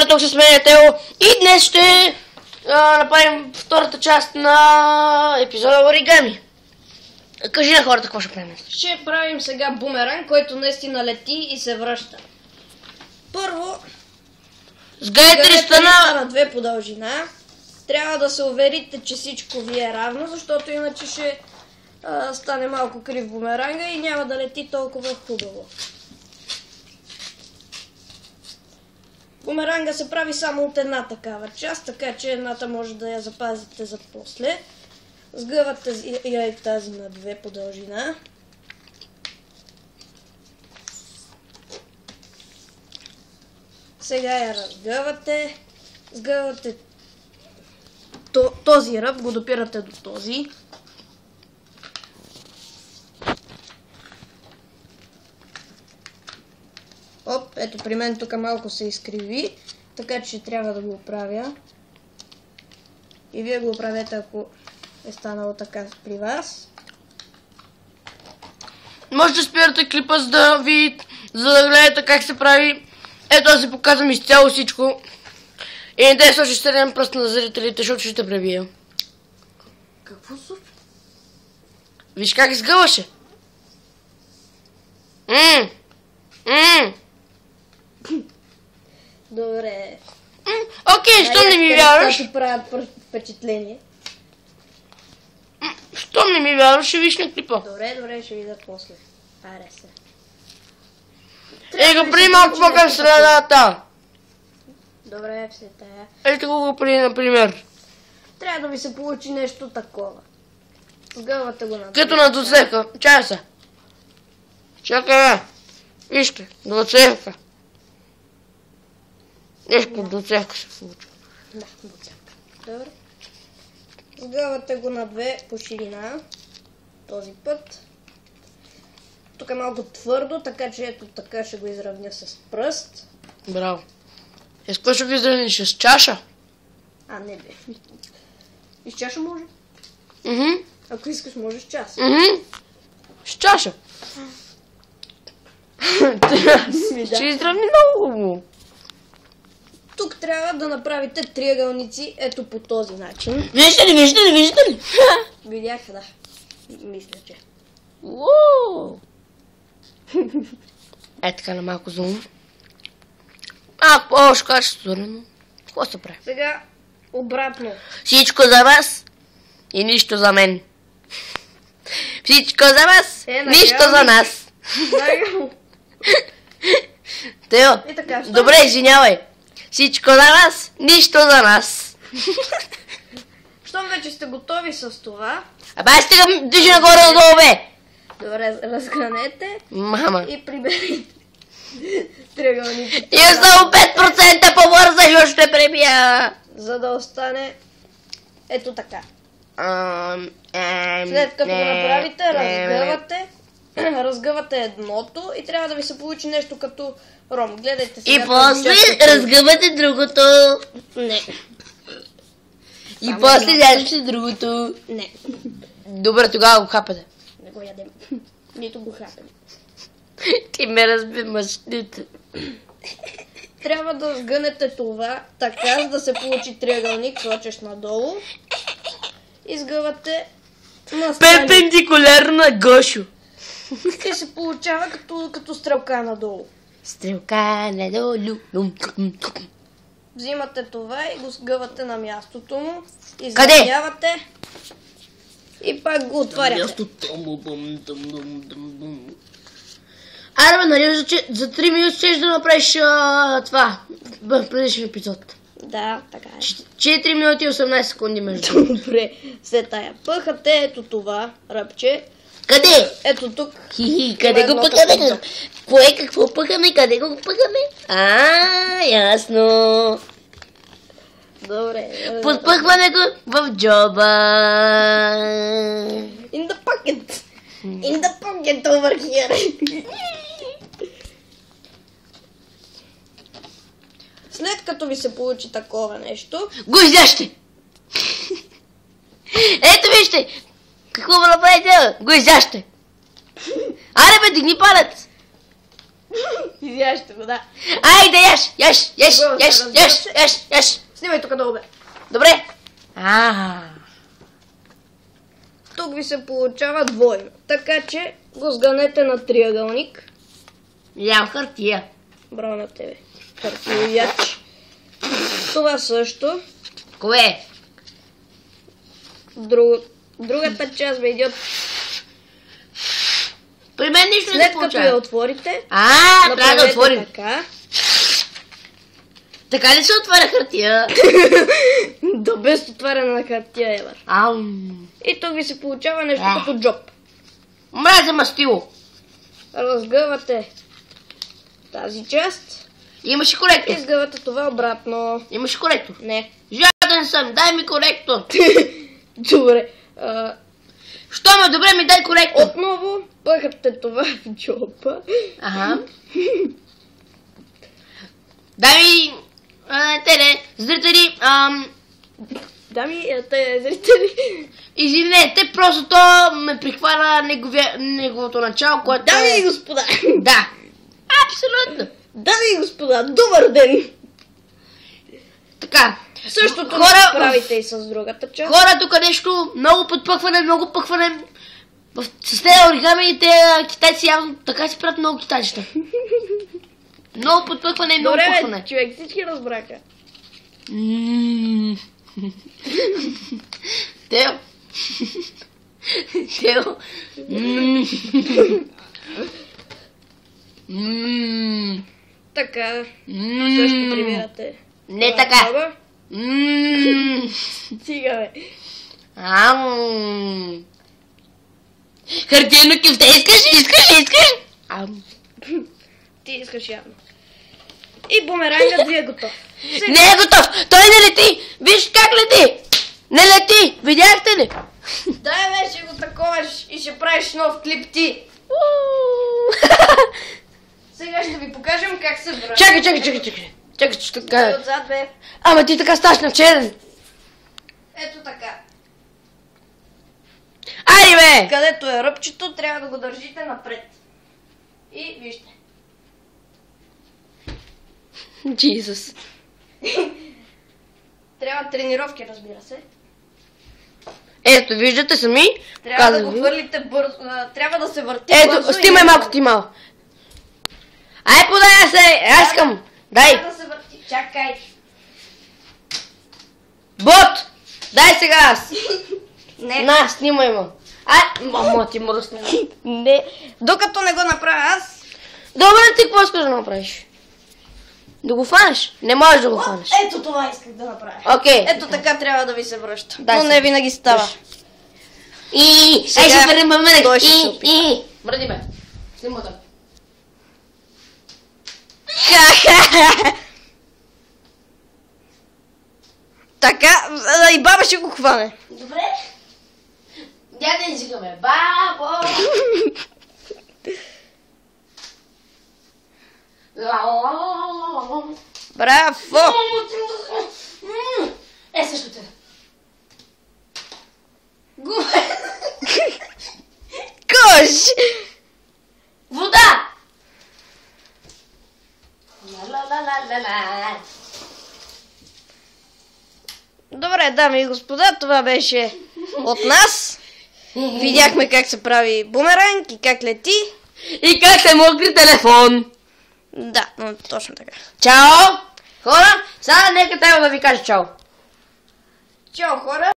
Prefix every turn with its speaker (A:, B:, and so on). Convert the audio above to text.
A: хора, тук с мен е Тео и днес ще направим втората част на епизода Оригами. Кажи на хората какво ще правим.
B: Ще правим сега бумеранг, който наистина лети и се връща. Първо,
A: сгънете листа
B: на две по дължина. Трябва да се уверите, че всичко ви е равно, защото иначе ще стане малко крив бумеранга и няма да лети толкова хубаво. Бумеранга се прави само от една такава част, така че едната може да я запазите за после. Сгъвате и тази на две по дължина. Сега я разгъвате. Сгъвате този ръб, го допирате до този. Оп, ето при мен тук малко се изкриви, така че трябва да го оправя. И вие го оправете, ако е станало така при вас.
A: Може да спирате клипа, за да гледате как се прави. Ето аз ви показвам изцяло всичко. И не дай сложи среден пръст на зрителите, защото ще те пребия.
B: Какво случва?
A: Виж как изгъваше.
B: Добре.
A: Окей, що не ми вярваш?
B: Ти правят впечатление.
A: Що не ми вярваш, ще виж на клипа.
B: Добре, ще видя после. Аре се.
A: Го при малко по-към средата.
B: Добре, все тая.
A: Ето го при, например.
B: Трябва да ви се получи нещо такова. Сгъвате го на
A: Като на доцевка. Чая се. Чакай, бе. Вижте, доцевка. Нещо доцевка се случва.
B: Да, доцевка. Добре. Сгъвате го на две по ширина. Този път. Тук е малко твърдо, така че ето така ще го изравня с пръст.
A: Браво. С какво ще го изравниш? С чаша?
B: А, не бе. И с чаша може. Ако искаш, можеш с чаша.
A: С чаша. Ще изравни много хубаво.
B: Тук трябва да направите триъгълници ето по този начин.
A: Вижте ли?
B: Видях, да. Мисля, че.
A: Ууу! Е така на малко зум. По-лошо качество, но какво се прави?
B: Сега обратно.
A: Всичко за вас и нищо за мен. Всичко за вас, нищо за нас. Тео, добре, извинявай. Всичко за вас, нищо за нас.
B: Щом вече сте готови с това...
A: Аз стигам, държи нагоре-надолу, бе!
B: Добре, разгранете.
A: Мама.
B: И приберете триъгълниците.
A: И само 5% по-бързо, ще пребия.
B: За да остане ето така. След като го направите, разгъвате едното и трябва да ви се получи нещо като ром. Гледайте сега.
A: И после разгъвате другото.
B: Не.
A: И после вземете другото.
B: Не.
A: Добре, тогава го хапате.
B: Не го ядем. Нито го хапем.
A: Ти ме разби мъжните.
B: Трябва да сгънете това така, за да се получи триъгълник, сочеш надолу. И сгъвате на страни.
A: Перпендикулярно на Гошо.
B: И се получава като стрелка надолу.
A: Стрелка надолу.
B: Взимате това и го сгъвате на мястото му.
A: Къде?
B: И пак го отваряте.
A: Аре бе, нали за 3 минути щеш да направиш това в предишния епизод.
B: Да, така е.
A: 4 минути и 18 секунди между.
B: Добре, след тая. Пъхате ето това ръбче.
A: Къде?
B: Ето тук.
A: Къде го пъхаме? Какво пъхаме? Къде го пъхаме? Ясно.
B: Добре.
A: Подпъхваме го в джоба.
B: In the pocket. In the pocket over here. След като ви се получи такова нещо...
A: Го изяще! Ето вижте! Какво ме направи тя? Го изяще! Аре бе, дигни палец!
B: Изяжте го, да.
A: Айде, яш.
B: Снимай тук долу, бе.
A: Добре.
B: Тук ви се получава двойно. Така че го сганете на триъгълник.
A: Ям хартия.
B: Браво на тебе. Хартияч. Това също.
A: Кое?
B: Другата част бе идиот.
A: При мен нищо не се
B: След като я
A: получава.
B: отворите,
A: Трябва да
B: направете
A: отворим.
B: така.
A: Така ли се отваря хартия?
B: Да, без отваряне на хартия, Евър. И тук ви се получава нещо като джоб.
A: Мразя мастило.
B: Разгъвате тази част
A: Имаш
B: и
A: коректор.
B: сгъвате това обратно.
A: Имаш коректор.
B: Не.
A: Жаден съм, дай ми коректор.
B: Добре.
A: Що ме добре ми дай коректор.
B: Отново пъхате това в джоба.
A: Дай ми... зрители,
B: Дами, те зрители.
A: извинете, просто то ме прихвана неговото начало, което
B: Дами и господа.
A: Да. Абсолютно.
B: Дами и господа, добър ден.
A: Така.
B: Същото
A: Хора-
B: правите и с другата част.
A: Хора, тук нещо, много пъхване. С тези оригамите китайци явно така си правят много китайчета. Много подпъхване и много
B: Добре,
A: пъхване.
B: бе, човек, всички разбраха.
A: Тео.
B: Така, също прибирате.
A: Не така.
B: Джоба. Стига, бе.
A: Хартиено кюфте, искаш?
B: Ти искаш явно. И бумерангът ви е готов.
A: Не е готов! Той не лети! Виж как лети! Не лети! Видяхте ли?
B: Дай, бе, ще го таковаш и ще правиш нов клип ти. Сега ще ви покажем как се връща.
A: Чакай, ще кажа.
B: Отзад, бе.
A: Ама ти така ставаш на черен.
B: Ето така.
A: Айде бе!
B: Където е ръбчето, трябва да го държите напред. И вижте.
A: Джизус.
B: Трябва тренировки, разбира се.
A: Ето, виждате сами.
B: Трябва да
A: Казвам
B: го
A: ви.
B: хвърлите бързо. Трябва да се върти
A: Ето,
B: бързо.
A: стимай малко ти малко. Ай, подай се! Аз искам! Дай!
B: Трябва да се върти. Чакай.
A: Бот! Дай сега аз!
B: Не.
A: На, снимай ме. Мамо, ти мръсна.
B: Не. Докато не го направя аз.
A: Добре, ти какво искаш да направиш? Да го фанеш? Не можеш да го фанеш.
B: Ето това исках да направя.
A: Окей.
B: Ето така трябва да ви се връща.
A: Дай
B: Но
A: се.
B: не винаги става.
A: Сега ще върнем мене.
B: той ще се опита.
A: Мръди ме. Снимай да.
B: Така, и баба ще го хване.
A: Добре. Дядя ни зигаме. Бабо!
B: Браво!
A: Е, също те.
B: Кош!
A: Вода! Ла-ла-ла-ла-ла-ла.
B: Добре, дами и господа, това беше от нас. Видяхме как се прави бумеранг и как лети.
A: И как се мокри телефон.
B: Да, но точно така.
A: Чао! Хора, сега нека трябва да ви кажа чао.
B: Чао, хора!